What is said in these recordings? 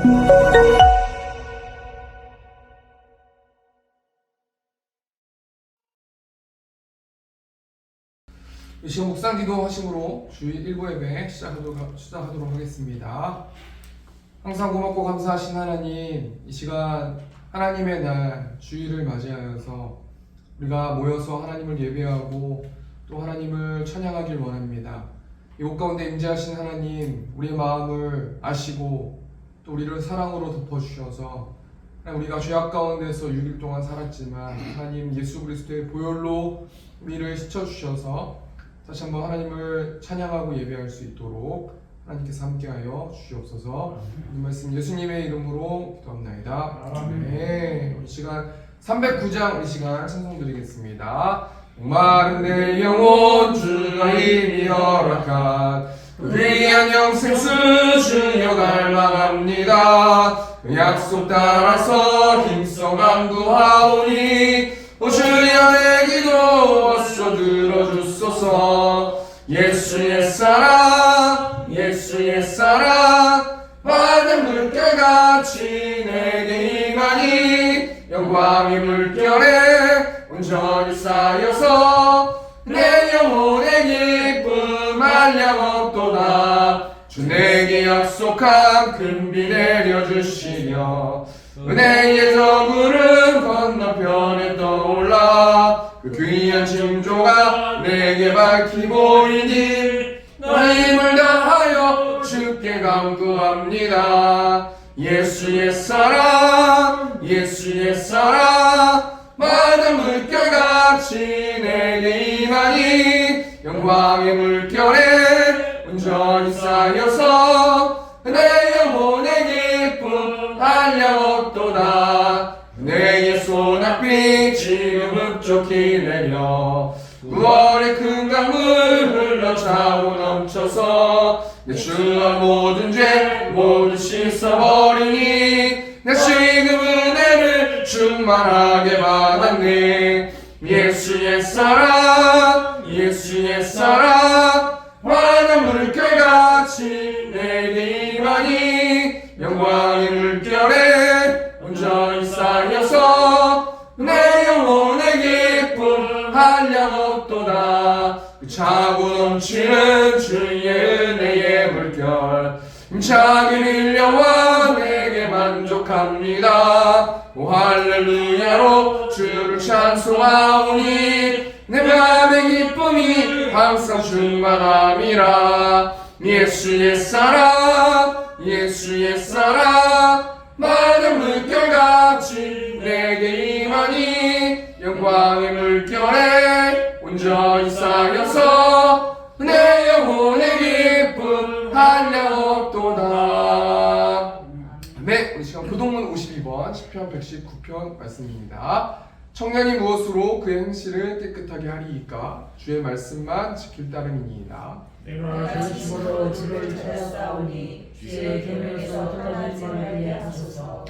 이 시간 묵상 기도 하심으로 주일 1부 예배 시작하도록 하겠습니다. 항상 고맙고 감사하신 하나님, 이 시간 하나님의 날 주일을 맞이하여서 우리가 모여서 하나님을 예배하고 또 하나님을 찬양하길 원합니다. 이곳 가운데 임재하신 하나님, 우리의 마음을 아시고 또 우리를 사랑으로 덮어주셔서 우리가 죄악 가운데서 6일 동안 살았지만 하나님 예수 그리스도의 보혈로 우리를 씻어주셔서 다시 한번 하나님을 찬양하고 예배할 수 있도록 하나님께서 함께하여 주시옵소서. 이 말씀 예수님의 이름으로 기도합나이다. 아멘. 우리 시간 309장 우리 시간 찬송드리겠습니다. 목마른 내 영혼 주가 이미 허락한 위한 영생수 주여 갈망합니다. 그 약속 따라서 힘써 간구하오니 오 주여 내 기도 어서 들어주소서. 예수의 사랑 예수의 사랑 맑은 물결같이 내게 임하니 영광의 물결에 온전히 쌓여서 내 영혼의 기쁨 한량없도다. 주 내게 약속한 큰 비 내려주시며 은혜의 저물은 건너편에 떠올라 그 귀한 징조가 내게 밝히 보이니 나 힘을 다하여 주께 간구합니다. 예수의 사랑 예수의 사랑 맑은 물결같이 내게 임하니 영광의 물결에 온전히 쌓여서 내 영혼의 기쁨 한량없도다. 내게 소낙비 지금 흡족히 내려 9월의 큰 강물 흘러 차고 넘쳐서 내 주와 모든 죄 모두 씻어버리니 내 지금 은혜를 충만하게 받았네. 예수의 사랑 예수의 사랑 맑은 물결같이 내게 임하니 영광의 물결에 온전히 쌓여서 내 영혼의 기쁨 한량없도다. 차고 넘치는 주의 은혜의 물결 힘차게 흘려와 내게 만족합니다. 오 할렐루야로 주를 찬송하오니 내 맘의 기쁨이 항상 충만함이라. 예수의 사랑 예수의 사랑 맑은 물결같이 내게 임하니 영광의 물결에 온전히 쌓여서 내 영혼의 기쁨 한량없도다. 네, 우리 시간 교동문 52번 시편 119편 말씀입니다. 청년이 무엇으로 그의 행실을 깨끗하게 하리이까? 주의 말씀만 지킬 따름이니이다. 내가 진심으로 주를 찾았사오니 주의 계명에서 떠나지 말게 하소서.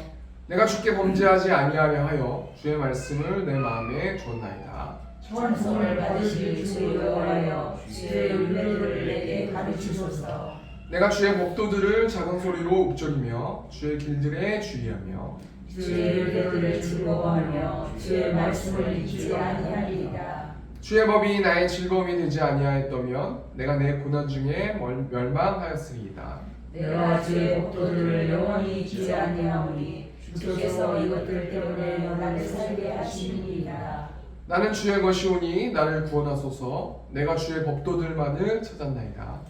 내가 주께 범죄하지 아니하려 하여 주의 말씀을 내 마음에 두었나이다. 찬송을 받으실 주 여호와여 주의 은혜를 내게 가르치소서. 내가 주의 법도들을 작은 소리로 읊조리며 주의 길들에 주의하며 주의 율례들을 즐거워하며 주의 말씀을 잊지 아니하리이다. 주의 법이 나의 즐거움이 되지 아니하였다면 내가 내 고난 중에 멸망하였으리이다. 내가 주의 법도들을 영원히 잊지 아니하오니 주께서 이것들 때문에 나를 살게 하시니이다. 나는 주의 것이오니 나를 구원하소서. 내가 주의 법도들만을 찾았나이다.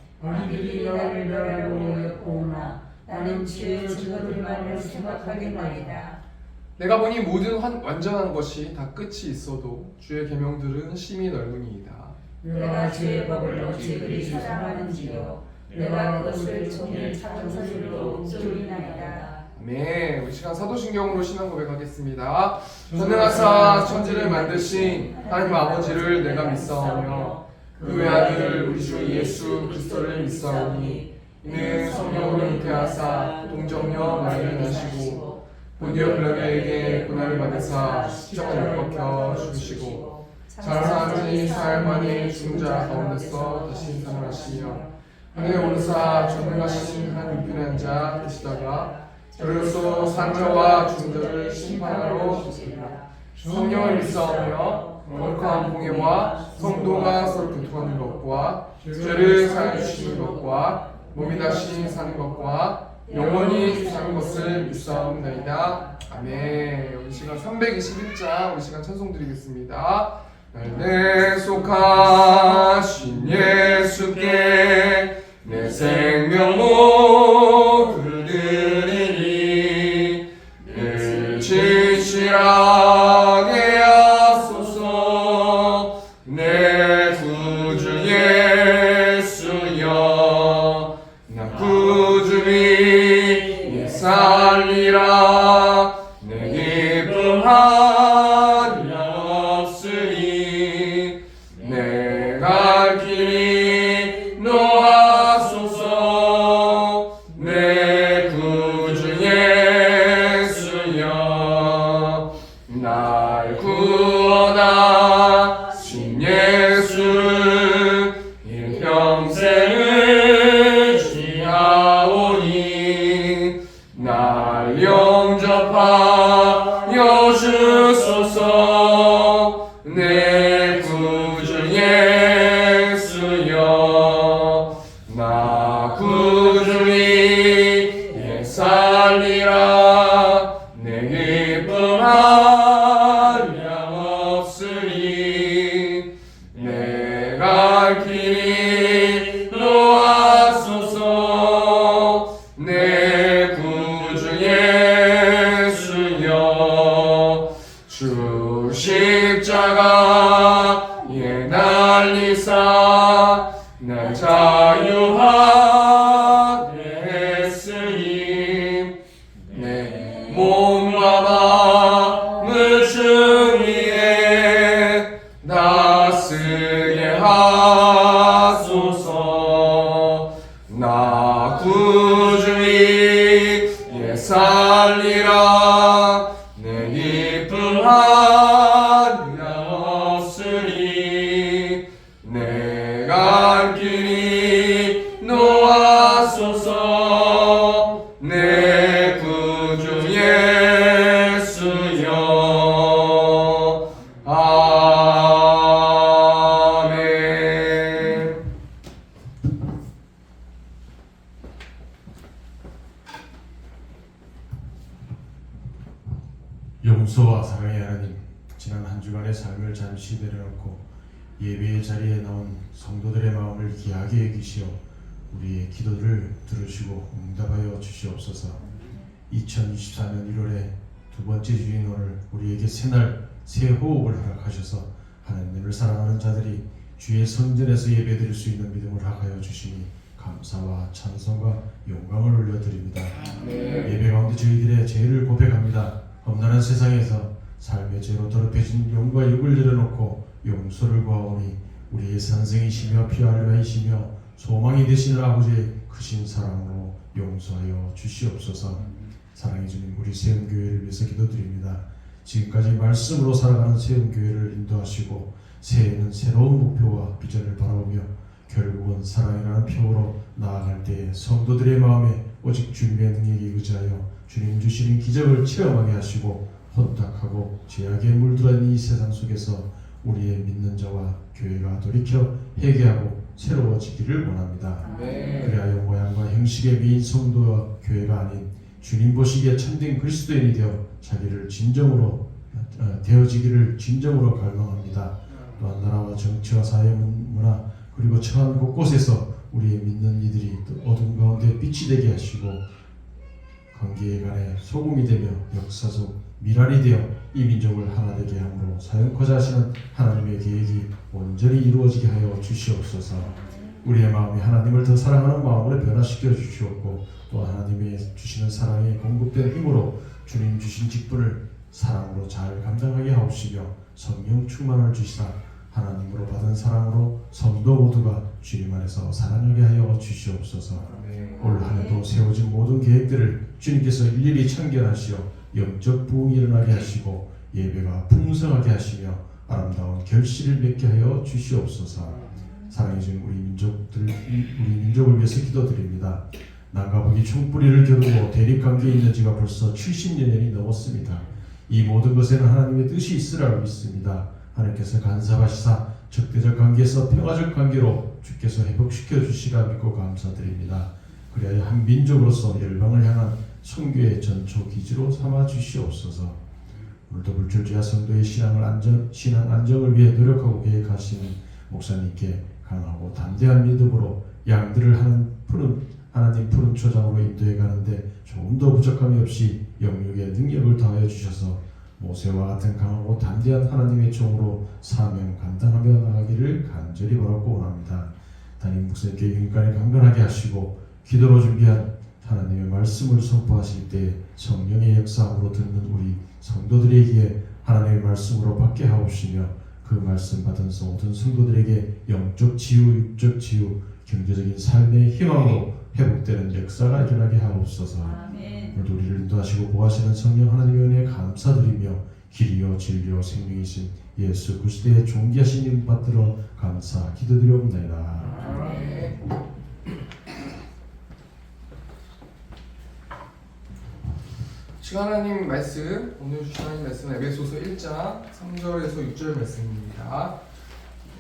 이들이 나를 멸하고 엿보오나 나는 주의 증거들만을 생각하겠나이다. 내가 보니 모든 완전한 것이 다 끝이 있어도 주의 계명들은 심히 넓으니이다. 내가 주의 법을 어찌 그리 사랑하는지요. 내가 그것을 종일 찬송으로 읊조리나이다. 아멘. 우리 시간 사도신경으로 신앙 고백하겠습니다. 전능하사 천지를 만드신 하나님 아버지를 내가 믿사오며 그 외아들 우리 주 예수 그리스도를 믿사오니 이는 성령으로 잉태하사 동정녀 마리를 낳으시고 본디오 빌라도에게 고난을 받으사 십자가에 못 박혀 죽으시고 자라사 지 사흘 만에 죽은 자 가운데서 다시 살아나시며 하늘에 오르사 전능하신 하나님 우편에 앉아 계시다가 저로서 산자와 중자를 심판하러 오시리라. 성령을 믿사오며 거룩한 공예와 성도가 서로 교통하는 것과 죄를 사하여 주시는 것과 몸이 다시 사는 것과 영원히 사는 것을 믿사옵나이다. 아멘. 우리 시간 321장, 우리 시간 찬송 드리겠습니다. 내 속하신 예수께 내 생명 모두 드리니 늘 진실하게 하소서. 내 구주 예수여 나 구주 위에 살리라. 내 기쁨 한량 없으니 내 갈 길이 놓아소서. 내 구주 예수여 날 구원하신 예수를 일평생을 지하오니 날 영접하여 주소서. 내 구주 예수여 나 구주 위에 살리라. 내 기쁨 한량 없으니 내 갈 길이 놓아소서. 내 구주 예수여 주 십자가에 달리사 날 자유하게 했으니 내 몸과 마음을 주 위에 다스게 하소서. 나 구주 위에 살리라. 내 기쁨 한량 없으니 내 갈 길이 놓아소서. 내 구주 예수여 아멘. 용서와 사랑의 하나님, 지난 한 주간의 삶을 잠시 내려놓고 예배의 자리에 나온 성도들의 마음을 귀하게 여기시어 우리의 기도를 들으시고 응답하여 주시옵소서. 2024년 1월의 두 번째 주인 오늘 우리에게 새날 새 호흡을 허락하셔서 하나님을 사랑하는 자들이 주의 성전에서 예배드릴 수 있는 믿음을 허락하여 주시니 감사와 찬송과 영광을 올려드립니다. 예배 가운데 저희들의 죄를 고백합니다. 험난한 세상에서 삶의 죄로 더럽혀진 영과 육을 내려놓고 용서를 구하오니 우리의 선생이시며 피알바이시며 소망이 되시는 아버지의 크신 사랑으로 용서하여 주시옵소서. 사랑해 주님, 우리 세움교회를 위해서 기도드립니다. 지금까지 말씀으로 살아가는 세움교회를 인도하시고 새해에는 새로운 목표와 비전을 바라보며 결국은 사랑이라는 표어로 나아갈 때에 성도들의 마음에 오직 주님의 능력에 의지하여 주님 주시는 기적을 체험하게 하시고 혼탁하고 죄악에 물들어있는 이 세상 속에서 우리의 믿는 자와 교회가 돌이켜 회개하고 새로워지기를 원합니다. 그리하여 모양과 형식의 미인 성도와 교회가 아닌 주님 보시기에 참된 그리스도인이 되어 자기를 진정으로 되어지기를 진정으로 갈망합니다. 또한 나라와 정치와 사회 문화 그리고 처한 곳곳에서 우리의 믿는 이들이 어둠 가운데 빛이 되게 하시고 관계에 관해 소금이 되며 역사적 미랄이 되어 이 민족을 하나 되게 함으로 사역하자 하시는 하나님의 계획이 온전히 이루어지게 하여 주시옵소서. 우리의 마음이 하나님을 더 사랑하는 마음으로 변화시켜 주시옵고 또 하나님의 주시는 사랑에 공급된 힘으로 주님 주신 직분을 사랑으로 잘 감당하게 하옵시며 성령 충만을 주시사 하나님으로 받은 사랑으로 성도 모두가 주님 안에서 사랑하게 하여 주시옵소서. 올 한해도 세워진 모든 계획들을 주님께서 일일이 참견하시어 영적 부흥이 일어나게 하시고 예배가 풍성하게 하시며 아름다운 결실을 맺게 하여 주시옵소서. 사랑해 주신 우리 민족을 위해서 기도드립니다. 남과 총뿌리를 겨루고 대립관계에 있는 지가 벌써 70년이 넘었습니다. 이 모든 것에는 하나님의 뜻이 있으라고 믿습니다. 하나님께서 간섭하시사 적대적 관계에서 평화적 관계로 주께서 회복시켜 주시라 믿고 감사드립니다. 그리하여 한 민족으로서 열방을 향한 선교의 전초 기지로 삼아 주시옵소서. 오늘도 불철주야 성도의 신앙 안정을 위해 노력하고 계획하시는 목사님께 강하고 담대한 믿음으로 양들을 하나님 푸른 초장으로 인도해 가는데 조금 더 부족함이 없이 영육의 능력을 더하여 주셔서 모세와 같은 강하고 담대한 하나님의 종으로 사명 감당하며 나가기를 간절히 바라고 원합니다. 담임 목사님께 윤관을 강건하게 하시고 기도로 준비한 하나님의 말씀을 선포하실 때 성령의 역사함으로 듣는 우리 성도들에게 하나님의 말씀으로 받게 하옵시며 그 말씀 받은 모든 성도들에게 영적 치유, 육적 치유, 경제적인 삶의 희망으로 회복되는 역사가 일어나게 하옵소서. 아멘. 오늘도 우리를 인도하시고 보호하시는 성령 하나님의 은혜에 감사드리며 길이요 진리요 생명이신 예수 그리스도의 존귀하신 이름 받들어 감사 기도드리옵나이다. 아멘. 주신 하나님 말씀, 오늘 주신 하나님 말씀은 에베소서 1장 3절에서 6절 말씀입니다.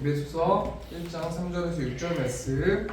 에베소서 1장 3절에서 6절 말씀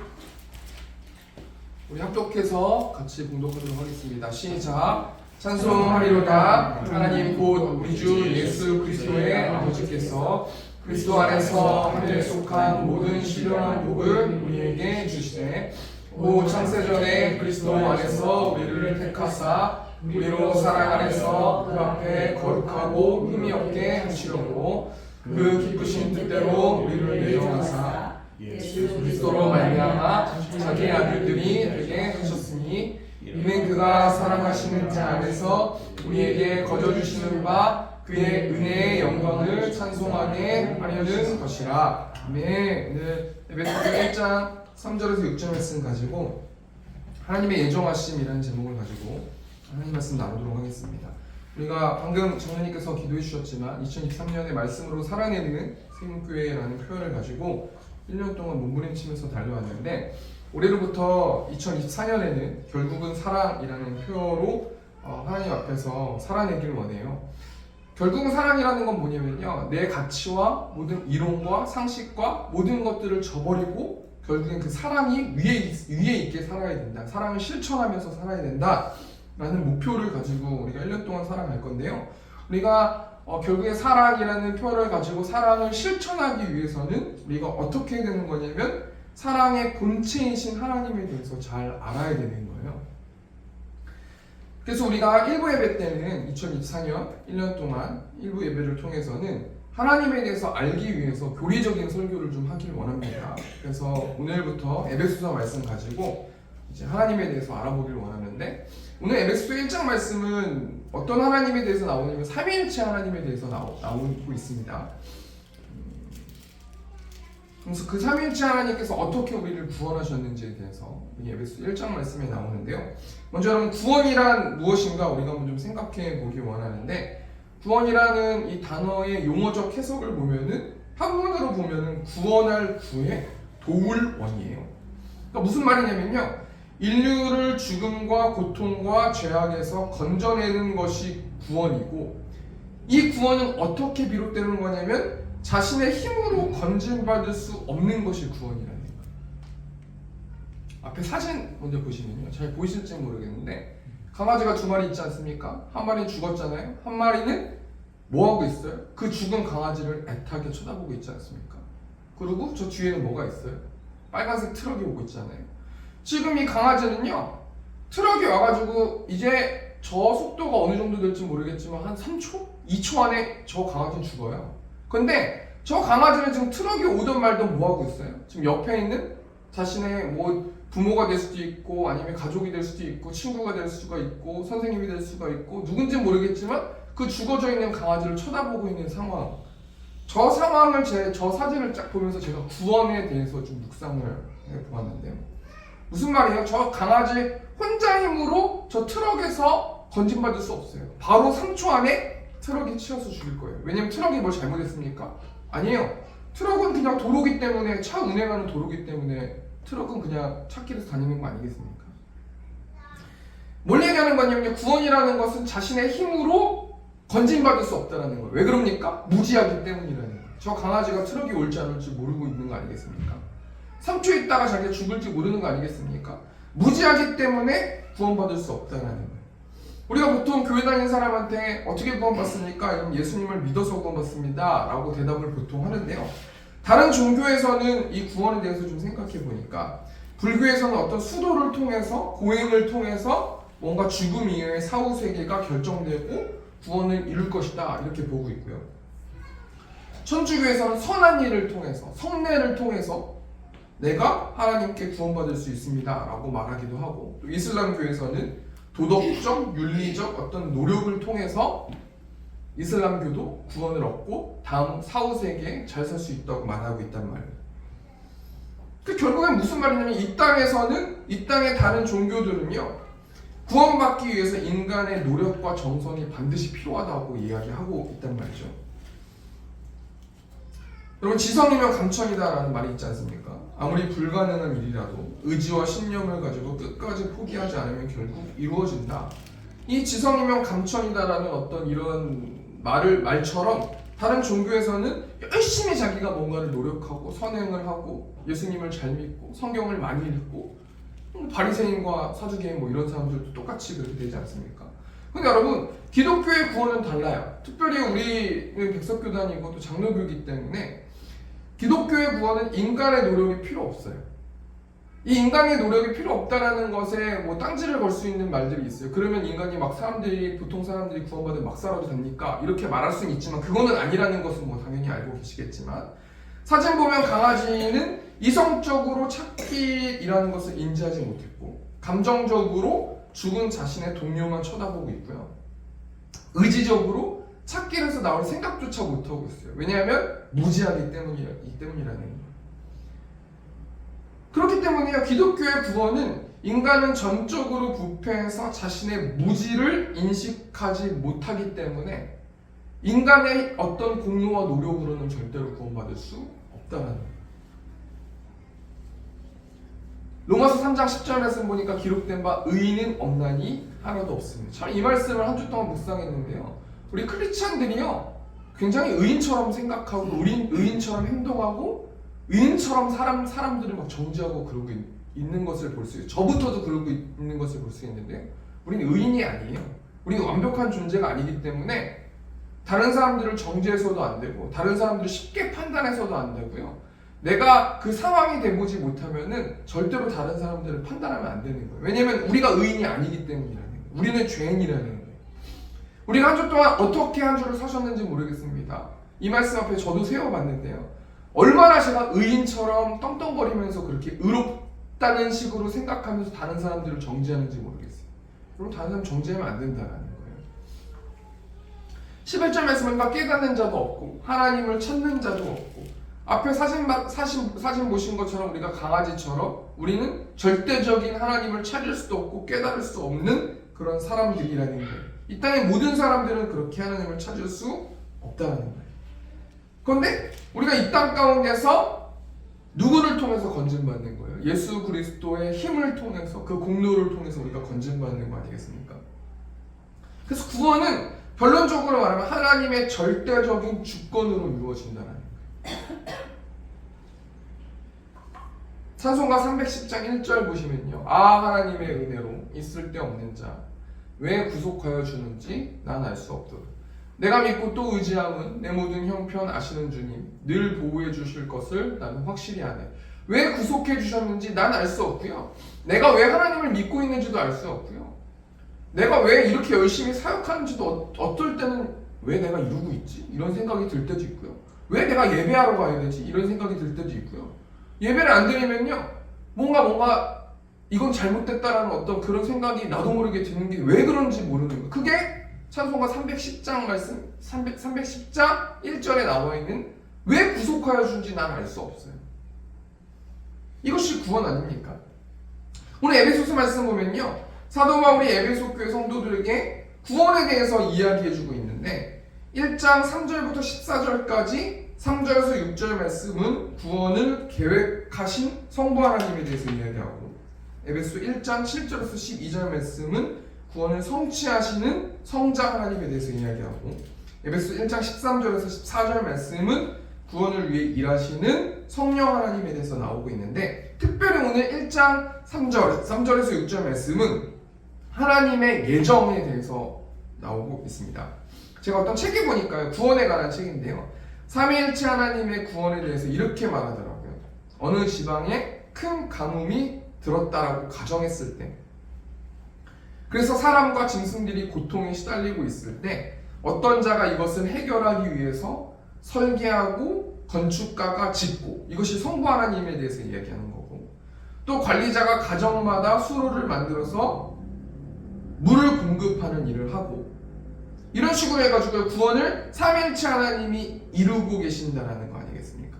우리 합독해서 같이 봉독하도록 하겠습니다. 시작. 찬송하리로다. 하나님 곧 우리 주 예수 그리스도의 아버지께서 그리스도 안에서 하늘에 속한 모든 신령한 복을 우리에게 주시되 오 창세전에 그리스도 안에서 우리를 택하사 우리로 사랑 안에서 그 앞에 거룩하고 흠이 없게 하시려고 그 기쁘신 뜻대로 우리를 내정하사 예수 그리스도로 말미암아 자기의 아들들이 되게 하셨으니 이는 그가 사랑하시는 자 안에서 우리에게 거저 주시는 바 그의 은혜의 영광을 찬송하게 하려는 것이라. 아멘. 오늘 에베소서 1장 3절에서 6절 말씀 가지고 하나님의 예정하심이라는 제목을 가지고 하나님 말씀 나누도록 하겠습니다. 우리가 방금 장로님께서 기도해 주셨지만 2023년의 말씀으로 살아내는 세임교회라는 표현을 가지고 1년 동안 몸부림치면서 달려왔는데 올해로부터 2024년에는 결국은 사랑이라는 표어로 하나님 앞에서 살아내길 원해요. 결국은 사랑이라는 건 뭐냐면요, 내 가치와 모든 이론과 상식과 모든 것들을 저버리고 결국엔 그 사랑이 위에 있게 살아야 된다. 사랑을 실천하면서 살아야 된다 라는 목표를 가지고 우리가 1년 동안 살아갈 건데요. 우리가 결국에 사랑이라는 표현을 가지고 사랑을 실천하기 위해서는 우리가 어떻게 되는 거냐면 사랑의 본체이신 하나님에 대해서 잘 알아야 되는 거예요. 그래서 우리가 1부 예배 때는 2024년 1년 동안 1부 예배를 통해서는 하나님에 대해서 알기 위해서 교리적인 설교를 좀 하길 원합니다. 그래서 오늘부터 에베소서 말씀 가지고 이제 하나님에 대해서 알아보길 원하는데 오늘 에베소서 1장 말씀은 어떤 하나님에 대해서 나오냐면 삼위일체 하나님에 대해서 나오고 있습니다. 그래서 그 삼위일체 하나님께서 어떻게 우리를 구원하셨는지에 대해서 이 에베소서 1장 말씀에 나오는데요. 먼저 여러분 구원이란 무엇인가 우리가 한번 좀 생각해 보기 원하는데 구원이라는 이 단어의 용어적 해석을 보면은 한문으로 보면은 구원할 구의 도울 원이에요. 그러니까 무슨 말이냐면요. 인류를 죽음과 고통과 죄악에서 건져내는 것이 구원이고 이 구원은 어떻게 비롯되는 거냐면 자신의 힘으로 건진받을 수 없는 것이 구원이라는 거예요. 앞에 사진 먼저 보시면요. 잘 보이실지 모르겠는데 강아지가 2마리 있지 않습니까? 한 마리는 죽었잖아요. 한 마리는 뭐하고 있어요? 그 죽은 강아지를 애타게 쳐다보고 있지 않습니까? 그리고 저 뒤에는 뭐가 있어요? 빨간색 트럭이 오고 있잖아요. 지금 이 강아지는요, 트럭이 와가지고 이제 저 속도가 어느 정도 될지 모르겠지만 한 3초? 2초 안에 저 강아지는 죽어요. 근데 저 강아지는 지금 트럭이 오든 말든 뭐하고 있어요? 지금 옆에 있는 자신의 뭐 부모가 될 수도 있고 아니면 가족이 될 수도 있고 친구가 될 수가 있고 선생님이 될 수가 있고 누군지 모르겠지만 그 죽어져 있는 강아지를 쳐다보고 있는 상황, 저 상황을 저 사진을 쫙 보면서 제가 구원에 대해서 좀 묵상을 해보았는데요. 무슨 말이에요? 저 강아지 혼자 힘으로 저 트럭에서 건진받을 수 없어요. 바로 3초 안에 트럭이 치여서 죽일 거예요. 왜냐면 트럭이 뭘 잘못했습니까? 아니에요. 트럭은 그냥 도로기 때문에 차 운행하는 도로기 때문에 트럭은 그냥 찾길에서 다니는 거 아니겠습니까? 무엇이라는 거냐면요, 구원이라는 것은 자신의 힘으로 건진받을 수 없다는 거예요. 왜 그럽니까? 무지하기 때문이라는 거예요. 저 강아지가 트럭이 올지 안 올지 모르고 있는 거 아니겠습니까? 3초 있다가 자기가 죽을지 모르는 거 아니겠습니까? 무지하기 때문에 구원받을 수 없다는 거예요. 우리가 보통 교회 다니는 사람한테 어떻게 구원받습니까? 예수님을 믿어서 구원받습니다 라고 대답을 보통 하는데요, 다른 종교에서는 이 구원에 대해서 좀 생각해 보니까 불교에서는 어떤 수도를 통해서, 고행을 통해서 뭔가 죽음 이후의 사후세계가 결정되고 구원을 이룰 것이다 이렇게 보고 있고요, 천주교에서는 선한 일을 통해서, 성례를 통해서 내가 하나님께 구원받을 수 있습니다 라고 말하기도 하고, 또 이슬람교에서는 도덕적, 윤리적 어떤 노력을 통해서 이슬람교도 구원을 얻고 다음 사후세계에 잘 살 수 있다고 말하고 있단 말이에요. 결국엔 무슨 말이냐면, 이 땅에서는, 이 땅의 다른 종교들은요, 구원받기 위해서 인간의 노력과 정성이 반드시 필요하다고 이야기하고 있단 말이죠. 여러분, 지성이면 감천이다라는 말이 있지 않습니까? 아무리 불가능한 일이라도 의지와 신념을 가지고 끝까지 포기하지 않으면 결국 이루어진다. 이 지성이면 감천이다라는 어떤 이런 말처럼 다른 종교에서는 열심히 자기가 뭔가를 노력하고 선행을 하고 예수님을 잘 믿고 성경을 많이 읽고, 바리새인과 사두개인 뭐 이런 사람들도 똑같이 그렇게 되지 않습니까? 근데 여러분, 기독교의 구원은 달라요. 특별히 우리는 백석교단이고 또 장로교이기 때문에 기독교의 구원은 인간의 노력이 필요 없어요. 이 인간의 노력이 필요 없다라는 것에 뭐 땅지를 걸 수 있는 말들이 있어요. 그러면 인간이 막 보통 사람들이 구원받으면 막 살아도 됩니까? 이렇게 말할 수는 있지만 그거는 아니라는 것은 뭐 당연히 알고 계시겠지만, 사진 보면 강아지는 이성적으로 찾기이라는 것을 인지하지 못했고, 감정적으로 죽은 자신의 동료만 쳐다보고 있고요, 의지적으로 찾기에서 나올 생각조차 못하고 있어요. 왜냐하면 무지하기 때문이라는 거예요. 그렇기 때문에요, 기독교의 구원은 인간은 전적으로 부패해서 자신의 무지를 인식하지 못하기 때문에 인간의 어떤 공로와 노력으로는 절대로 구원받을 수 없다는 거예요. 로마서 3장 10절 말씀 보니까 기록된 바 의인은 없나니 하나도 없습니다. 참 이 말씀을 한 주 동안 묵상했는데요, 우리 크리스찬들이요 굉장히 의인처럼 생각하고 의인처럼 행동하고 의인처럼 사람들을 막 정죄하고 그러고 있는 것을 볼 수 있어요. 저부터도 그러고 있는 것을 볼 수 있는데, 우리는 의인이 아니에요. 우리는 완벽한 존재가 아니기 때문에 다른 사람들을 정죄해서도 안 되고 다른 사람들을 쉽게 판단해서도 안 되고요, 내가 그 상황이 돼보지 못하면은 절대로 다른 사람들을 판단하면 안 되는 거예요. 왜냐면 우리가 의인이 아니기 때문이라는 거예요. 우리는 죄인이라는 거예요. 우리가 한 주 동안 어떻게 한 주를 사셨는지 모르겠습니다. 이 말씀 앞에 저도 세워봤는데요, 얼마나 제가 의인처럼 떵떵거리면서 그렇게 의롭다는 식으로 생각하면서 다른 사람들을 정죄하는지 모르겠어요. 여러분, 다른 사람 정죄하면 안 된다는 거예요. 11절 말씀은 깨닫는 자도 없고 하나님을 찾는 자도 없고, 앞에 사진 보신 것처럼 우리가 강아지처럼 우리는 절대적인 하나님을 찾을 수도 없고 깨달을 수 없는 그런 사람들이라는 거예요. 이 땅의 모든 사람들은 그렇게 하나님을 찾을 수 없다는 거예요. 그런데 우리가 이 땅 가운데서 누구를 통해서 건진받는 거예요? 예수 그리스도의 힘을 통해서, 그 공로를 통해서 우리가 건진받는 거 아니겠습니까? 그래서 구원은 결론적으로 말하면 하나님의 절대적인 주권으로 이루어진다는 거예요. 찬송가 310장 1절 보시면요, 아 하나님의 은혜로 있을 데 없는 자 왜 구속하여 주는지 난 알 수 없도다. 내가 믿고 또 의지함은 내 모든 형편 아시는 주님 늘 보호해 주실 것을 나는 확실히 아네. 왜 구속해 주셨는지 난 알 수 없고요, 내가 왜 하나님을 믿고 있는지도 알 수 없고요, 내가 왜 이렇게 열심히 사역하는지도 어떨 때는 왜 내가 이루고 있지? 이런 생각이 들 때도 있고요, 왜 내가 예배하러 가야 되지? 이런 생각이 들 때도 있고요, 예배를 안 드리면요 뭔가 이건 잘못됐다라는 어떤 그런 생각이 나도 모르게 드는 게 왜 그런지 모르는 거예요. 그게 찬송가 310장 말씀 310장 1절에 나와 있는 왜 구속하여 준지 난 알 수 없어요. 이것이 구원 아닙니까? 오늘 에베소서 말씀 보면요, 사도 바울이 에베소 교회 성도들에게 구원에 대해서 이야기해주고 있는데 1장 3절부터 14절까지 3절에서 6절 말씀은 구원을 계획하신 성부 하나님에 대해서 이야기하고, 에베소 1장 7절에서 12절 말씀은 구원을 성취하시는 성자 하나님에 대해서 이야기하고, 에베소 1장 13절에서 14절 말씀은 구원을 위해 일하시는 성령 하나님에 대해서 나오고 있는데, 특별히 오늘 1장 3절에서 6절 말씀은 하나님의 예정에 대해서 나오고 있습니다. 제가 어떤 책에 보니까요, 구원에 관한 책인데요, 삼위일체 하나님의 구원에 대해서 이렇게 말하더라고요. 어느 지방에 큰 가뭄이 들었다라고 가정했을 때, 그래서 사람과 짐승들이 고통에 시달리고 있을 때 어떤 자가 이것을 해결하기 위해서 설계하고 건축가가 짓고, 이것이 성부 하나님에 대해서 이야기하는 거고, 또 관리자가 가정마다 수로를 만들어서 물을 공급하는 일을 하고, 이런 식으로 해가지고 구원을 삼위일체 하나님이 이루고 계신다라는 거 아니겠습니까?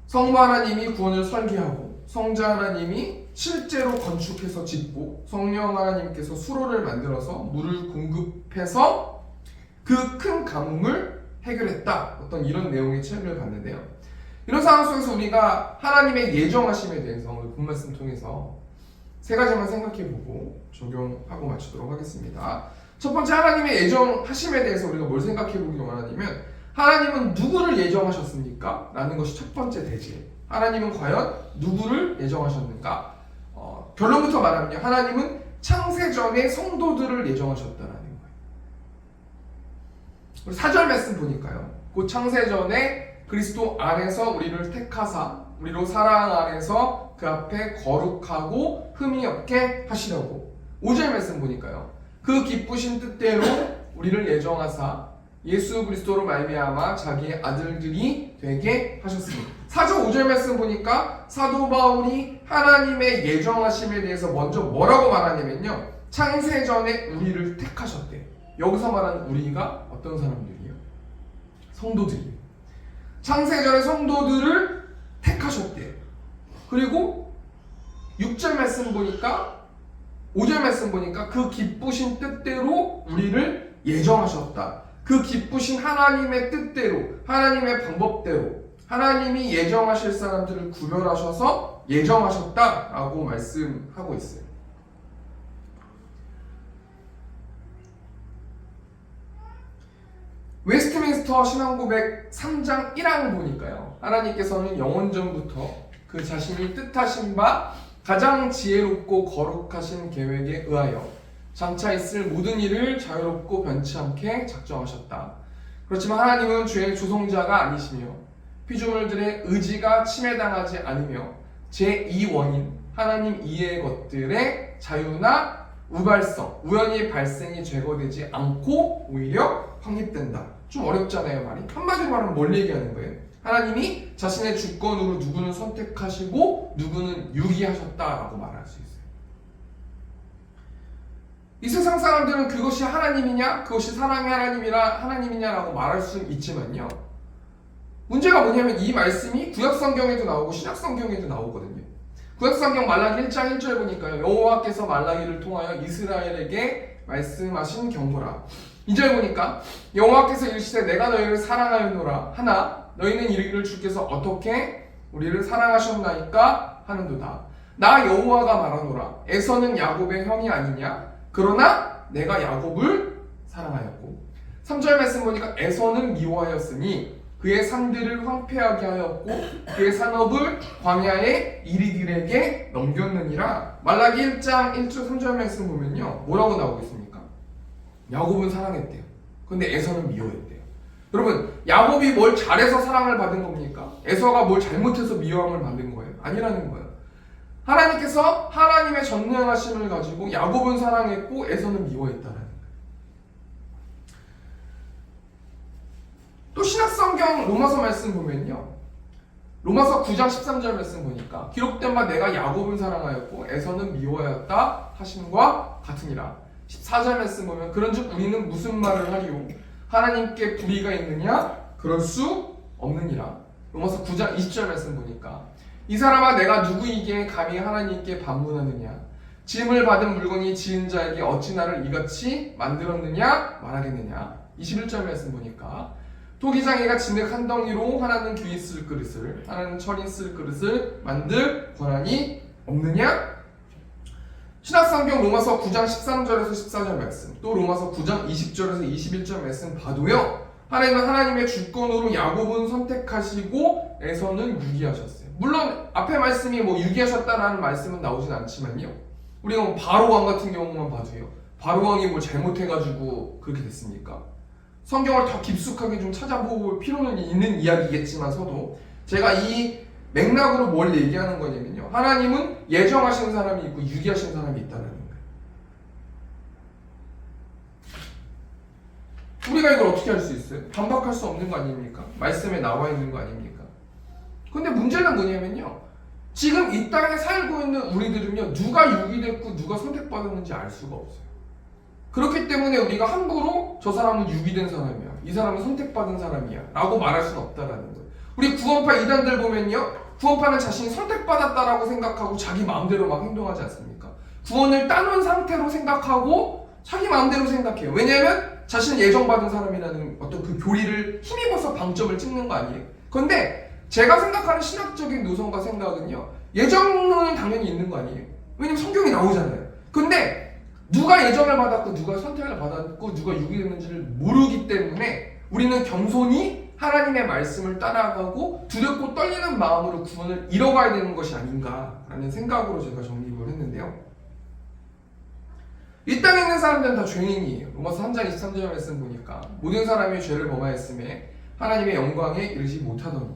성부 하나님이 구원을 설계하고, 성자 하나님이 실제로 건축해서 짓고, 성령 하나님께서 수로를 만들어서 물을 공급해서 그 큰 가뭄을 해결했다. 어떤 이런 내용의 책을 봤는데요. 이런 상황 속에서 우리가 하나님의 예정하심에 대해서 오늘 본 말씀 통해서 세 가지만 생각해보고 적용하고 마치도록 하겠습니다. 첫 번째, 하나님의 예정하심에 대해서 우리가 뭘 생각해보기 원하냐면, 하나님은 누구를 예정하셨습니까? 라는 것이 첫 번째 대지. 하나님은 과연 누구를 예정하셨는가? 결론부터 말하면요, 하나님은 창세전에 성도들을 예정하셨다라는 거예요. 우리 4절 말씀 보니까요, 곧 창세전에 그리스도 안에서 우리를 택하사 우리로 사랑 안에서 그 앞에 거룩하고 흠이 없게 하시려고. 5절 말씀 보니까요, 그 기쁘신 뜻대로 우리를 예정하사 예수 그리스도로 말미암아 자기의 아들들이 되게 하셨습니다. 4절 5절 말씀 보니까 사도 바울이 하나님의 예정하심에 대해서 먼저 뭐라고 말하냐면요, 창세전에 우리를 택하셨대. 여기서 말하는 우리가 어떤 사람들이에요? 성도들이에요. 창세전에 성도들을 택하셨대요. 그리고 6절 말씀 보니까, 5절 말씀 보니까 그 기쁘신 뜻대로 우리를 예정하셨다. 그 기쁘신 하나님의 뜻대로, 하나님의 방법대로 하나님이 예정하실 사람들을 구별하셔서 예정하셨다라고 말씀하고 있어요. 웨스트민스터 신앙고백 3장 1항 보니까요, 하나님께서는 영원전부터 그 자신이 뜻하신 바 가장 지혜롭고 거룩하신 계획에 의하여 장차 있을 모든 일을 자유롭고 변치 않게 작정하셨다. 그렇지만 하나님은 죄의 조성자가 아니시며 피조물들의 의지가 침해당하지 않으며 제2원인 하나님 이외의 것들의 자유나 우발성, 우연히 발생이 제거되지 않고 오히려 확립된다. 좀 어렵잖아요, 말이. 한마디로 말하면 뭘 얘기하는 거예요? 하나님이 자신의 주권으로 누구는 선택하시고 누구는 유기하셨다라고 말할 수 있어요. 이 세상 사람들은 그것이 하나님이냐, 그것이 사랑의 하나님이냐라고 말할 수는 있지만요, 문제가 뭐냐면 이 말씀이 구약성경에도 나오고 신약성경에도 나오거든요. 구약성경 말라기 1장 1절 보니까요, 여호와께서 말라기를 통하여 이스라엘에게 말씀하신 경고라. 2절 보니까 여호와께서 이르시되 내가 너희를 사랑하였노라 하나 너희는 이르기를 주께서 어떻게 우리를 사랑하셨나이까 하는도다. 나 여호와가 말하노라. 에서는 야곱의 형이 아니냐? 그러나 내가 야곱을 사랑하였고. 3절 말씀 보니까 에서는 미워하였으니 그의 산들을 황폐하게 하였고 그의 산업을 광야의 이리들에게 넘겼느니라. 말라기 1장 1절 3절 말씀 보면요, 뭐라고 나오고 있습니까? 야곱은 사랑했대요. 근데 에서는 미워했대요. 여러분, 야곱이 뭘 잘해서 사랑을 받은 겁니까? 에서가 뭘 잘못해서 미워함을 받은 거예요? 아니라는 거예요. 하나님께서 하나님의 전능하심을 가지고 야곱은 사랑했고 에서는 미워했다는 거예요. 또 신약성경 로마서 말씀 보면요, 로마서 9장 13절 말씀 보니까 기록된 바 내가 야곱은 사랑하였고 에서는 미워하였다 하심과 같으니라. 14절 말씀 보면 그런즉 우리는 무슨 말을 하리요? 하나님께 불의가 있느냐? 그럴 수 없느니라. 로마서 9장 20절 말씀 보니까 이 사람아 내가 누구이기에 감히 하나님께 반문하느냐? 지음을 받은 물건이 지은 자에게 어찌 나를 이같이 만들었느냐? 말하겠느냐? 21절 말씀 보니까 토기장이가 진흙 한 덩이로 하나는 귀 쓸 그릇을 하나는 철인 쓸 그릇을 만들 권한이 없느냐? 신약성경 로마서 9장 13절에서 14절 말씀, 또 로마서 9장 20절에서 21절 말씀 봐도요, 하나님은 하나님의 주권으로 야곱은 선택하시고 에서는 유기하셨어요. 물론 앞에 말씀이 뭐 유기하셨다라는 말씀은 나오진 않지만요, 우리가 뭐 바로왕 같은 경우만 봐도요, 바로왕이 뭐 잘못해가지고 그렇게 됐습니까? 성경을 더 깊숙하게 좀 찾아볼 필요는 있는 이야기겠지만서도 제가 이 맥락으로 뭘 얘기하는 거냐면요, 하나님은 예정하신 사람이 있고 유기하신 사람이 있다는 거예요. 우리가 이걸 어떻게 할 수 있어요? 반박할 수 없는 거 아닙니까? 말씀에 나와 있는 거 아닙니까? 근데 문제는 뭐냐면요, 지금 이 땅에 살고 있는 우리들은요, 누가 유기됐고 누가 선택받았는지 알 수가 없어요. 그렇기 때문에 우리가 함부로 저 사람은 유기된 사람이야, 이 사람은 선택받은 사람이야 라고 말할 수는 없다라는 거예요. 우리 구원파 이단들 보면요, 구원파는 자신이 선택받았다라고 생각하고 자기 마음대로 막 행동하지 않습니까? 구원을 따놓은 상태로 생각하고 자기 마음대로 생각해요. 왜냐하면 자신은 예정받은 사람이라는 어떤 그 교리를 힘입어서 방점을 찍는 거 아니에요? 그런데 제가 생각하는 신학적인 노선과 생각은요, 예정론은 당연히 있는 거 아니에요? 왜냐면 성경이 나오잖아요. 근데 누가 예정을 받았고 누가 선택을 받았고 누가 유기됐는지를 모르기 때문에 우리는 겸손히 하나님의 말씀을 따라가고 두렵고 떨리는 마음으로 구원을 이뤄가야 되는 것이 아닌가라는 생각으로 제가 정립을 했는데요, 이 땅에 있는 사람들은 다 죄인이에요. 로마서 3장 23절 말씀 보니까 모든 사람이 죄를 범하였음에 하나님의 영광에 이르지 못하더니,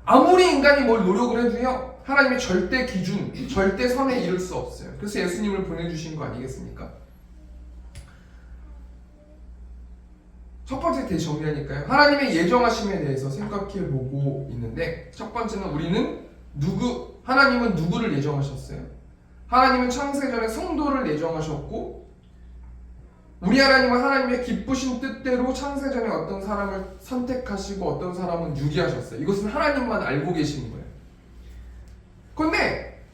아무리 인간이 뭘 노력을 해도요, 하나님의 절대 기준, 절대 선에 이를 수 없어요. 그래서 예수님을 보내주신 거 아니겠습니까? 첫 번째 대해 정리하니까요, 하나님의 예정하심에 대해서 생각해 보고 있는데, 첫 번째는 하나님은 누구를 예정하셨어요? 하나님은 창세전에 성도를 예정하셨고, 우리 하나님은 하나님의 기쁘신 뜻대로 창세전에 어떤 사람을 선택하시고 어떤 사람은 유기하셨어요. 이것은 하나님만 알고 계시는 거예요. 그런데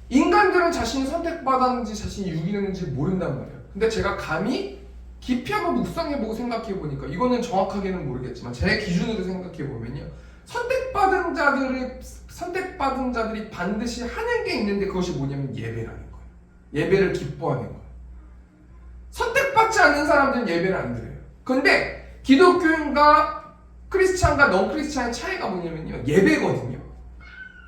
인간들은 자신이 선택받았는지 자신이 유기했는지 모른단 말이에요. 근데 제가 감히 깊이 한번 묵상해보고 생각해보니까, 이거는 정확하게는 모르겠지만 제 기준으로 생각해보면요, 선택받은 자들이 반드시 하는 게 있는데, 그것이 뭐냐면 예배라는 거예요. 예배를 기뻐하는 거예요. 선택받지 않는 사람들은 예배를 안 드려요. 그런데 기독교인과 크리스찬과 넌 크리스찬의 차이가 뭐냐면요, 예배거든요.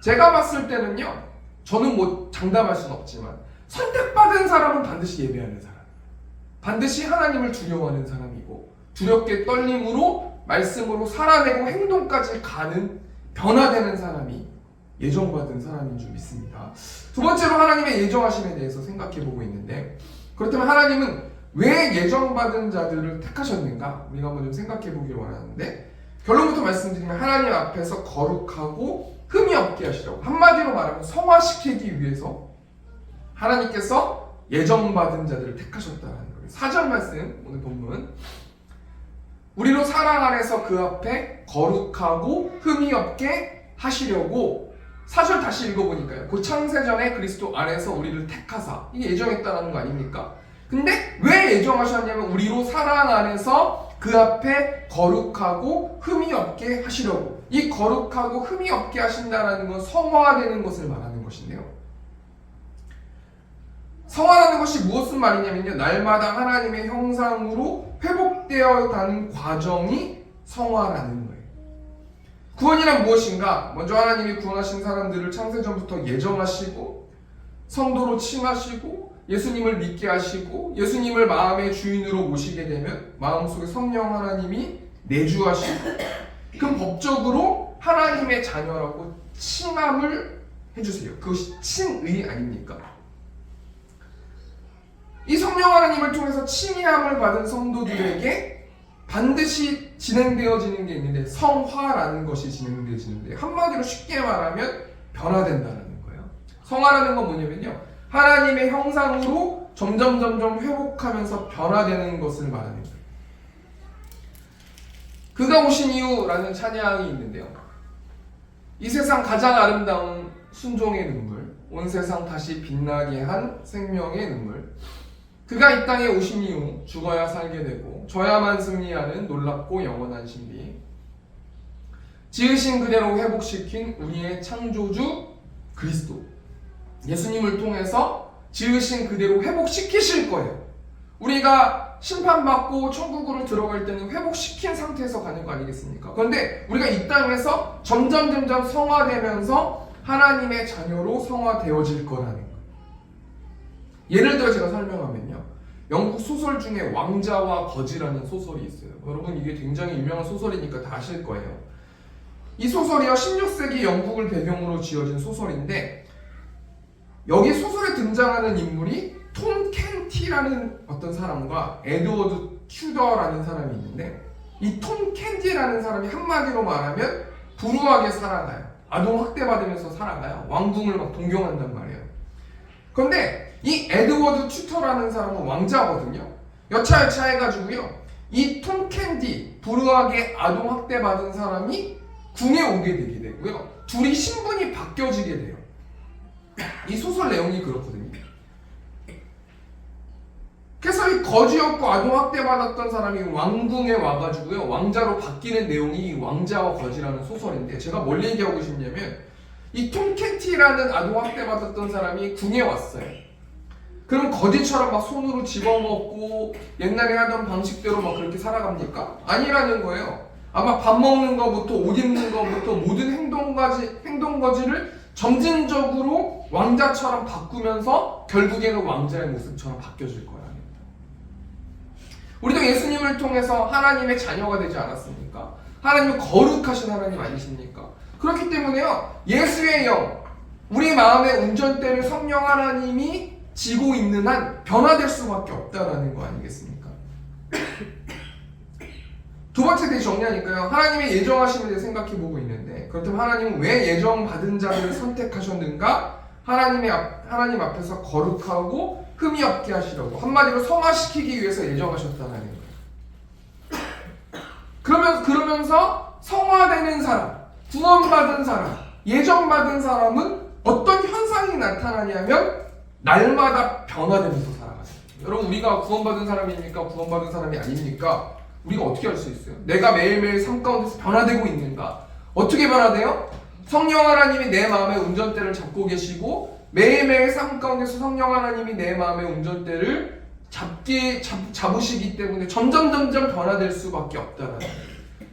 제가 봤을 때는요, 저는 뭐 장담할 수는 없지만 선택받은 사람은 반드시 예배하는 사람, 반드시 하나님을 두려워하는 사람이고, 두렵게 떨림으로 말씀으로 살아내고 행동까지 가는, 변화되는 사람이 예정받은 사람인 줄 믿습니다. 두 번째로 하나님의 예정하심에 대해서 생각해보고 있는데, 그렇다면 하나님은 왜 예정받은 자들을 택하셨는가? 우리가 한번 좀 생각해보길 원하는데, 결론부터 말씀드리면 하나님 앞에서 거룩하고 흠이 없게 하시려고, 한마디로 말하면 성화시키기 위해서 하나님께서 예정받은 자들을 택하셨다는 거예요. 4절 말씀, 오늘 본문, 우리로 사랑 안에서 그 앞에 거룩하고 흠이 없게 하시려고. 4절 다시 읽어보니까요, 그 창세전에 그리스도 안에서 우리를 택하사, 이게 예정했다라는 거 아닙니까? 근데 왜 예정하셨냐면 우리로 사랑 안에서 그 앞에 거룩하고 흠이 없게 하시려고. 이 거룩하고 흠이 없게 하신다라는 건 성화되는 것을 말하는 것인데요, 성화라는 것이 무엇을 말이냐면요, 날마다 하나님의 형상으로 회복되어 가는 과정이 성화라는 거예요. 구원이란 무엇인가? 먼저 하나님이 구원하신 사람들을 창세전부터 예정하시고 성도로 칭하시고 예수님을 믿게 하시고 예수님을 마음의 주인으로 모시게 되면 마음속에 성령 하나님이 내주하시고, 그럼 법적으로 하나님의 자녀라고 칭함을 해주세요. 그것이 칭의 아닙니까? 이 성령 하나님을 통해서 칭의함을 받은 성도들에게 반드시 진행되어지는 게 있는데, 성화라는 것이 진행되어지는데, 한마디로 쉽게 말하면 변화된다는 거예요. 성화라는 건 뭐냐면요, 하나님의 형상으로 점점 회복하면서 변화되는 것을 말하는 거예요. 그가 오신 이유라는 찬양이 있는데요, 이 세상 가장 아름다운 순종의 눈물, 온 세상 다시 빛나게 한 생명의 눈물, 그가 이 땅에 오신 이후 죽어야 살게 되고 져야만 승리하는 놀랍고 영원한 신비, 지으신 그대로 회복시킨 우리의 창조주 그리스도, 예수님을 통해서 지으신 그대로 회복시키실 거예요. 우리가 심판받고 천국으로 들어갈 때는 회복시킨 상태에서 가는 거 아니겠습니까? 그런데 우리가 이 땅에서 점점 성화되면서 하나님의 자녀로 성화되어질 거라는 거예요. 예를 들어 제가 설명하면요, 영국 소설 중에 왕자와 거지라는 소설이 있어요. 여러분, 이게 굉장히 유명한 소설이니까 다 아실 거예요. 이 소설이요, 16세기 영국을 배경으로 지어진 소설인데, 여기 소설에 등장하는 인물이 톰 캔티라는 어떤 사람과 에드워드 튜더라는 사람이 있는데, 이 톰 캔티라는 사람이 한마디로 말하면 불우하게 살아가요. 아동 학대받으면서 살아가요. 왕궁을 막 동경한단 말이에요. 그런데 이 에드워드 튜터라는 사람은 왕자거든요. 여차여차 해가지고요, 이 톰 캔디, 불우하게 아동 학대받은 사람이 궁에 오게 되게 되고요, 둘이 신분이 바뀌어지게 돼요. 이 소설 내용이 그렇거든요. 그래서 이 거지였고 아동학대받았던 사람이 왕궁에 와가지고요, 왕자로 바뀌는 내용이 왕자와 거지라는 소설인데, 제가 뭘 얘기하고 싶냐면, 이 톰 캔티라는 아동학대받았던 사람이 궁에 왔어요. 그럼 거지처럼 막 손으로 집어먹고 옛날에 하던 방식대로 막 그렇게 살아갑니까? 아니라는 거예요. 아마 밥 먹는 거부터 옷 입는 거부터 모든 행동거지를 점진적으로 왕자처럼 바꾸면서 결국에는 왕자의 모습처럼 바뀌어질 거야. 우리도 예수님을 통해서 하나님의 자녀가 되지 않았습니까? 하나님은 거룩하신 하나님 아니십니까? 그렇기 때문에요, 예수의 영, 우리 마음의 운전대를 성령 하나님이 지고 있는 한 변화될 수밖에 없다라는 거 아니겠습니까? 두 번째 대해 정리하니까요, 하나님의 예정하심에 대해 생각해보고 있는데, 그렇다면 하나님은 왜 예정받은 자를 선택하셨는가? 하나님 앞에서 거룩하고 흠이 없게 하시려고, 한마디로 성화시키기 위해서 예정하셨다는 거예요. 그러면서 성화되는 사람, 구원받은 사람, 예정받은 사람은 어떤 현상이 나타나냐면 날마다 변화되면서 살아가요. 여러분, 우리가 구원받은 사람입니까? 구원받은 사람이 아닙니까? 우리가 어떻게 알 수 있어요? 내가 매일매일 삶 가운데서 변화되고 있는가? 어떻게 변화돼요? 성령 하나님이 내 마음의 운전대를 잡고 계시고, 매일매일 삶 가운데서 성령 하나님이 내 마음의 운전대를 잡으시기 때문에 점점 변화될 수밖에 없다라는 거예요.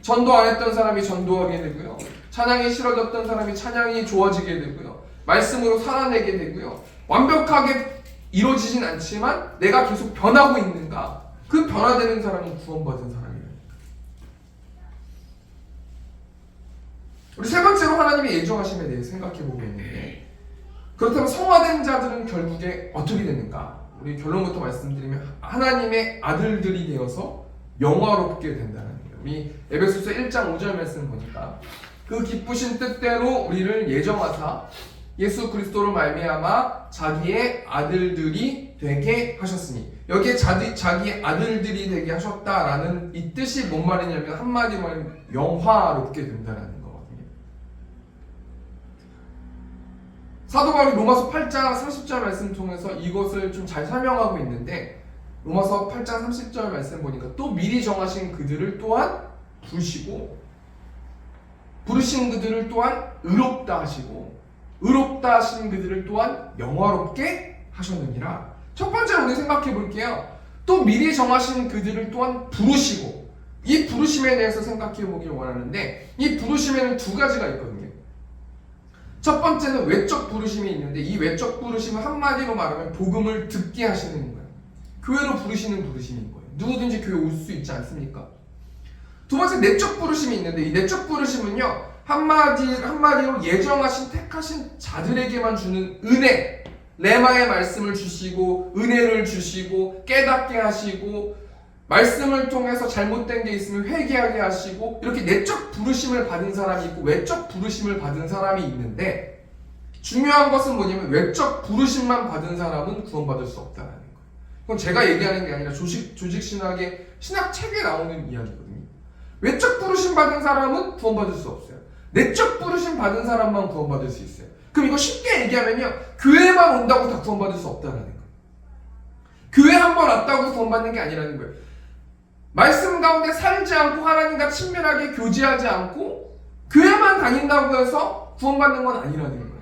전도 안 했던 사람이 전도하게 되고요, 찬양이 싫어졌던 사람이 찬양이 좋아지게 되고요, 말씀으로 살아내게 되고요, 완벽하게 이루어지진 않지만 내가 계속 변하고 있는가? 그 변화되는 사람은 구원받은 사람이에요. 우리 세 번째로 하나님의 예정하심에 대해 생각해보고 있는데, 그렇다면 성화된 자들은 결국에 어떻게 되는가? 우리 결론부터 말씀드리면 하나님의 아들들이 되어서 영화롭게 된다는 거예요. 우리 에베소서 1장 5절 말씀 보니까, 그 기쁘신 뜻대로 우리를 예정하사 예수 그리스도로 말미암아 자기의 아들들이 되게 하셨으니, 여기에 자기의 아들들이 되게 하셨다라는 이 뜻이 뭔 말이냐면, 한마디로 말하면 영화롭게 된다는 거거든요. 사도 바울이 로마서 8장 30절 말씀 통해서 이것을 좀 잘 설명하고 있는데, 로마서 8장 30절 말씀 보니까, 또 미리 정하신 그들을 또한 부르신 그들을 또한 의롭다 하시고, 의롭다 하신 그들을 또한 영화롭게 하셨느니라. 첫 번째로 우리 생각해 볼게요. 또 미리 정하신 그들을 또한 부르시고, 이 부르심에 대해서 생각해 보길 원하는데, 이 부르심에는 두 가지가 있거든요. 첫 번째는 외적 부르심이 있는데, 이 외적 부르심은 한마디로 말하면 복음을 듣게 하시는 거예요. 교회로 부르시는 부르심인 거예요. 누구든지 교회 올 수 있지 않습니까? 두 번째, 내적 부르심이 있는데, 이 내적 부르심은요, 한마디로 예정하신 택하신 자들에게만 주는 은혜, 레마의 말씀을 주시고, 은혜를 주시고, 깨닫게 하시고, 말씀을 통해서 잘못된 게 있으면 회개하게 하시고, 이렇게 내적 부르심을 받은 사람이 있고 외적 부르심을 받은 사람이 있는데, 중요한 것은 뭐냐면 외적 부르심만 받은 사람은 구원받을 수 없다는 거예요. 그건 제가 얘기하는 게 아니라 조직신학의 신학책에 나오는 이야기거든요. 외적 부르심 받은 사람은 구원받을 수 없어요. 내적 부르심 받은 사람만 구원받을 수 있어요. 그럼 이거 쉽게 얘기하면요, 교회만 온다고 다 구원받을 수 없다는 거예요. 교회 한 번 왔다고 구원받는 게 아니라는 거예요. 말씀 가운데 살지 않고 하나님과 친밀하게 교제하지 않고 교회만 다닌다고 해서 구원받는 건 아니라는 거예요.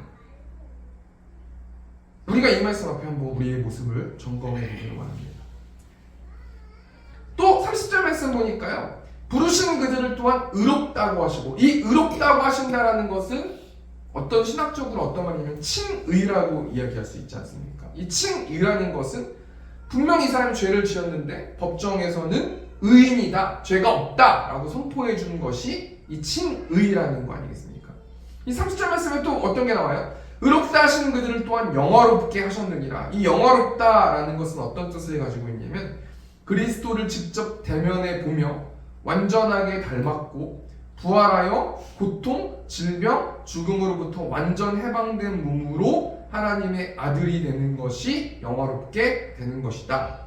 우리가 이 말씀 앞에 한번 우리의 모습을 점검해 보기로 합니다. 또 30절 말씀 보니까요, 부르신 그들을 또한 의롭다고 하시고, 이 의롭다고 하신다라는 것은 어떤 신학적으로 어떤 말이냐면 칭의라고 이야기할 수 있지 않습니까? 이 칭의라는 것은 분명히 이 사람이 죄를 지었는데 법정에서는 의인이다, 죄가 없다라고 선포해 주는 것이 이 칭의라는 거 아니겠습니까? 이 30절 말씀에 또 어떤 게 나와요? 의롭다 하시는 그들을 또한 영화롭게 하셨느니라. 이 영화롭다라는 것은 어떤 뜻을 가지고 있냐면 그리스도를 직접 대면해 보며 완전하게 닮았고 부활하여 고통, 질병, 죽음으로부터 완전 해방된 몸으로 하나님의 아들이 되는 것이 영화롭게 되는 것이다.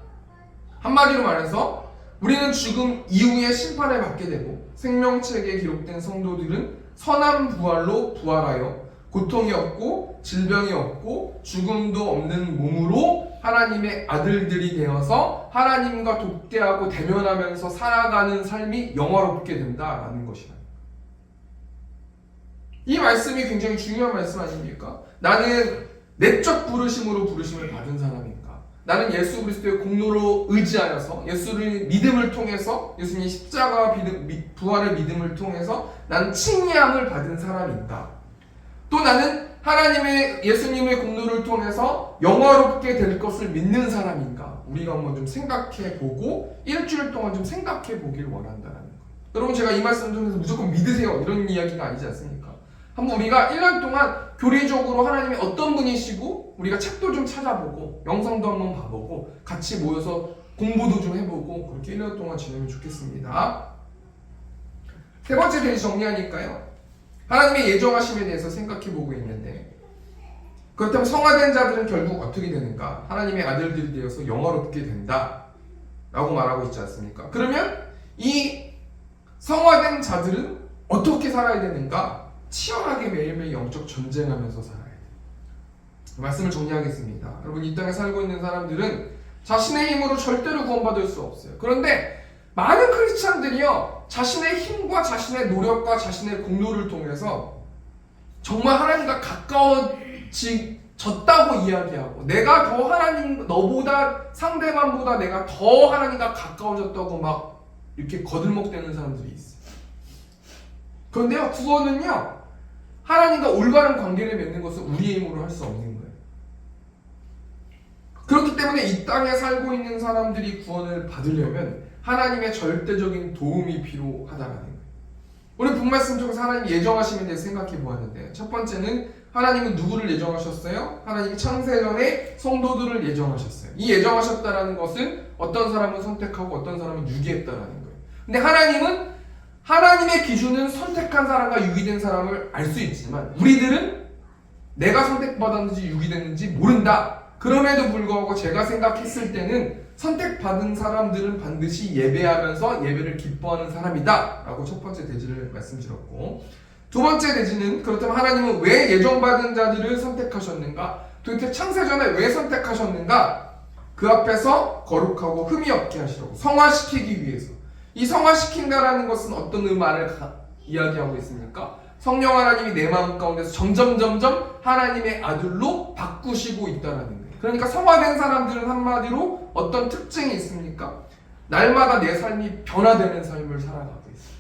한마디로 말해서 우리는 죽음 이후에 심판을 받게 되고 생명책에 기록된 성도들은 선한 부활로 부활하여 고통이 없고 질병이 없고 죽음도 없는 몸으로 하나님의 아들들이 되어서 하나님과 독대하고 대면하면서 살아가는 삶이 영화롭게 된다라는 것이다. 이 말씀이 굉장히 중요한 말씀 아닙니까? 나는 내적 부르심으로 부르심을 받은 사람인가? 나는 예수 그리스도의 공로로 의지하여서 예수를 믿음을 통해서 예수님의 십자가 부활의 믿음을 통해서 나는 칭의함을 받은 사람인가? 또 나는 하나님의 예수님의 공로를 통해서 영화롭게 될 것을 믿는 사람인가? 우리가 한번 좀 생각해 보고 일주일 동안 좀 생각해 보길 원한다는 거예요. 여러분, 제가 이 말씀 통해서 무조건 믿으세요 이런 이야기가 아니지 않습니까? 한번 우리가 1년 동안 교리적으로 하나님이 어떤 분이시고 우리가 책도 좀 찾아보고 영상도 한번 봐보고 같이 모여서 공부도 좀 해보고 그렇게 1년 동안 지내면 좋겠습니다. 세 번째 페이지 정리하니까요, 하나님의 예정하심에 대해서 생각해보고 있는데, 그렇다면 성화된 자들은 결국 어떻게 되는가? 하나님의 아들들이 되어서 영화롭게 된다 라고 말하고 있지 않습니까? 그러면 이 성화된 자들은 어떻게 살아야 되는가? 치열하게 매일매일 영적 전쟁하면서 살아야 돼요. 말씀을 정리하겠습니다. 여러분, 이 땅에 살고 있는 사람들은 자신의 힘으로 절대로 구원받을 수 없어요. 그런데 많은 크리스찬들이요, 자신의 힘과 자신의 노력과 자신의 공로를 통해서 정말 하나님과 가까워졌다고 이야기하고, 내가 더 하나님, 너보다 상대방보다 내가 더 하나님과 가까워졌다고 막 이렇게 거들먹대는 사람들이 있어요. 그런데요, 구원은요, 하나님과 올바른 관계를 맺는 것은 우리의 힘으로 할 수 없는 거예요. 그렇기 때문에 이 땅에 살고 있는 사람들이 구원을 받으려면 하나님의 절대적인 도움이 필요하다는 거예요. 오늘 본말씀 중에서 하나님 예정하심에 대해 생각해 보았는데, 첫 번째는 하나님은 누구를 예정하셨어요? 하나님이 창세전에 성도들을 예정하셨어요. 이 예정하셨다는 것은 어떤 사람은 선택하고 어떤 사람은 유기했다라는 거예요. 근데 하나님은 하나님의 기준은 선택한 사람과 유기된 사람을 알 수 있지만 우리들은 내가 선택받았는지 유기됐는지 모른다. 그럼에도 불구하고 제가 생각했을 때는 선택받은 사람들은 반드시 예배하면서 예배를 기뻐하는 사람이다 라고 첫 번째 대지를 말씀드렸고, 두 번째 대지는 그렇다면 하나님은 왜 예정받은 자들을 선택하셨는가? 도대체 창세전에 왜 선택하셨는가? 그 앞에서 거룩하고 흠이 없게 하시려고, 성화시키기 위해서. 이 성화시킨다라는 것은 어떤 의미를 이야기하고 있습니까? 성령 하나님이 내 마음 가운데서 점점 하나님의 아들로 바꾸시고 있다는 거예요. 그러니까 성화된 사람들은 한마디로 어떤 특징이 있습니까? 날마다 내 삶이 변화되는 삶을 살아가고 있어요.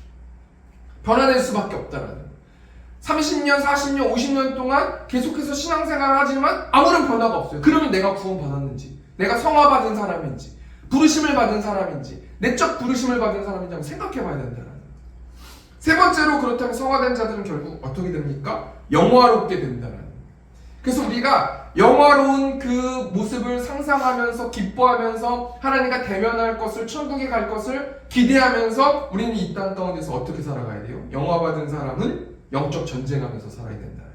변화될 수밖에 없다라는 거예요. 30년, 40년, 50년 동안 계속해서 신앙생활을 하지만 아무런 변화가 없어요. 그러면 내가 구원받았는지, 내가 성화받은 사람인지, 부르심을 받은 사람인지, 내적 부르심을 받은 사람인지 한번 생각해 봐야 된다는 거예요. 세 번째로, 그렇다면 성화된 자들은 결국 어떻게 됩니까? 영화롭게 된다는 거예요. 그래서 우리가 영화로운 그 모습을 상상하면서 기뻐하면서 하나님과 대면할 것을, 천국에 갈 것을 기대하면서 우리는 이 땅 가운데서 어떻게 살아가야 돼요? 영화받은 사람은 영적 전쟁하면서 살아야 된다는 거예요.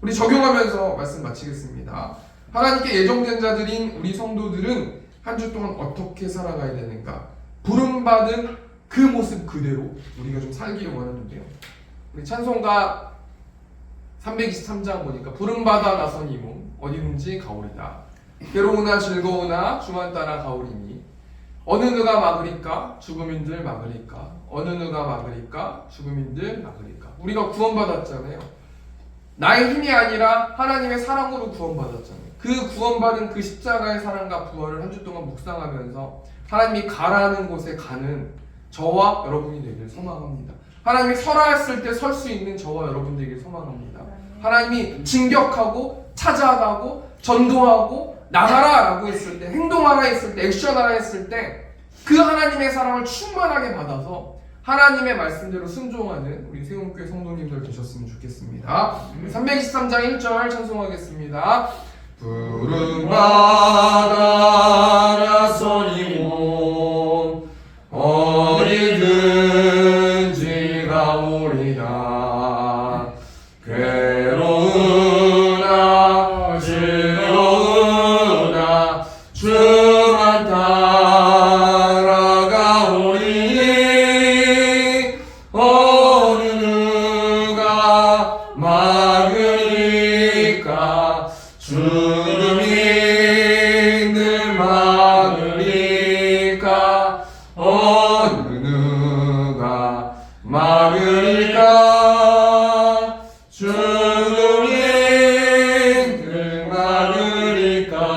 우리 적용하면서 말씀 마치겠습니다. 하나님께 예정된 자들인 우리 성도들은 한 주 동안 어떻게 살아가야 되는가? 부름받은 그 모습 그대로 우리가 좀 살기를 원하는데요. 우리 찬송가 323장 보니까 부름받아 나선 이 몸 어디든지 가오리다. 괴로우나 즐거우나 주만 따라 가오리니 어느 누가 막으리까? 죽음인들 막으리까? 어느 누가 막으리까? 죽음인들 막으리까? 우리가 구원받았잖아요. 나의 힘이 아니라 하나님의 사랑으로 구원받았잖아요. 그 구원받은 그 십자가의 사랑과 부활을 한 주 동안 묵상하면서 하나님이 가라는 곳에 가는 저와 여러분이 되길 소망합니다. 하나님이 서라 했을 때 설 수 있는 저와 여러분 되길 소망합니다. 하나님이 진격하고 찾아가고 전도하고 나가라 라고 했을 때, 행동하라 했을 때, 액션하라 했을 때 그 하나님의 사랑을 충만하게 받아서 하나님의 말씀대로 순종하는 우리 세움교회 성도님들 되셨으면 좋겠습니다. 323장 1절 찬송하겠습니다. 푸른 바다 나서리고 어디든지 가오리다. 괴로우나 즐거우나 주만 따라가오리. 어느 누가 막으리까. 죽음이 늘 막으리까. 어느 누가 막으리까. 죽음이 늘 막으리까.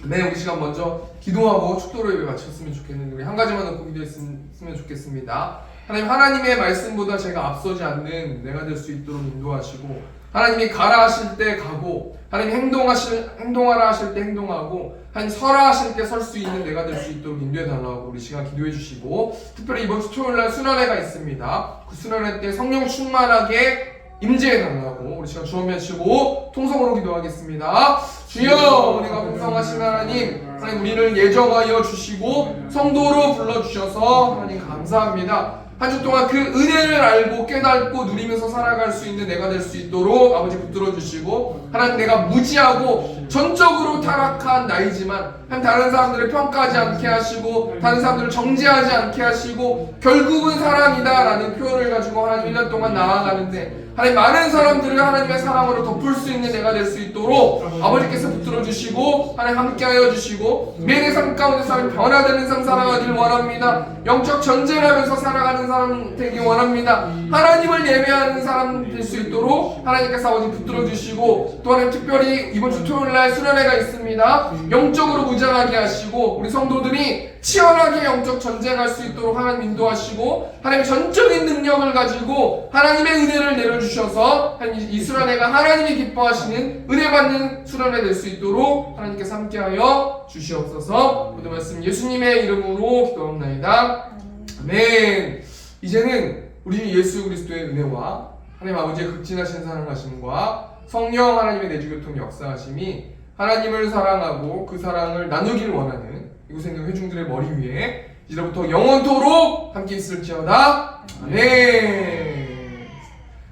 네, 우리 시간 먼저 기도하고 축도로 예배 마쳤으면 좋겠는데 우리 한 가지만 놓고 기도했으면 좋겠습니다. 하나님의 말씀보다 제가 앞서지 않는 내가 될 수 있도록 인도하시고, 하나님이 가라 하실 때 가고, 하나님 행동하라 하실 때 행동하고, 하나님 서라 하실 때 설 수 있는 내가 될 수 있도록 인도해 달라고 우리 시간 기도해 주시고, 특별히 이번 주 토요일날 수련회가 있습니다. 그 수련회 때 성령 충만하게 임재해 달라고 우리 시간 주원 외치고 통성으로 기도하겠습니다. 주여, 우리가 풍성하신 하나님 우리를 예정하여 주시고 성도로 불러주셔서 하나님 감사합니다. 한 주 동안 그 은혜를 알고 깨닫고 누리면서 살아갈 수 있는 내가 될 수 있도록 아버지 붙들어 주시고, 하나님 내가 무지하고 전적으로 타락한 나이지만 다른 사람들을 평가하지 않게 하시고 다른 사람들을 정죄하지 않게 하시고 결국은 사랑이다 라는 표현을 가지고 하나님 1년 동안 나아가는데, 하나님 많은 사람들을 하나님의 사랑으로 덮을 수 있는 내가 될 수 있도록 아버지께서 붙들어 주시고 하나님 함께하여 주시고, 매일의 삶 가운데서 하나님 변화되는 삶 살아가길 원합니다. 영적 전쟁하면서 살아가는 사람 되기 원합니다. 하나님을 예배하는 사람 될 수 있도록 하나님께서 아버지 붙들어 주시고, 또 하나님 특별히 이번 주 토요일날 수련회가 있습니다. 영적으로 무장하게 하시고 우리 성도들이 치열하게 영적 전쟁할 수 있도록 하나님 인도하시고, 하나님 전적인 능력을 가지고 하나님의 은혜를 내려주셔서 하나님 이 수련회가 하나님이 기뻐하시는 은혜 받는 수련회 될 수 있도록 하나님께서 함께하여 주시옵소서. 모든 말씀 예수님의 이름으로 기도합나이다. 아멘. 이제는 우리 예수 그리스도의 은혜와 하나님 아버지의 극진하신 사랑하심과 성령 하나님의 내주교통 역사하심이 하나님을 사랑하고 그 사랑을 나누기를 원하는 이곳에 있는 회중들의 머리 위에 이제부터 영원토록 함께 있을지어다. 아멘.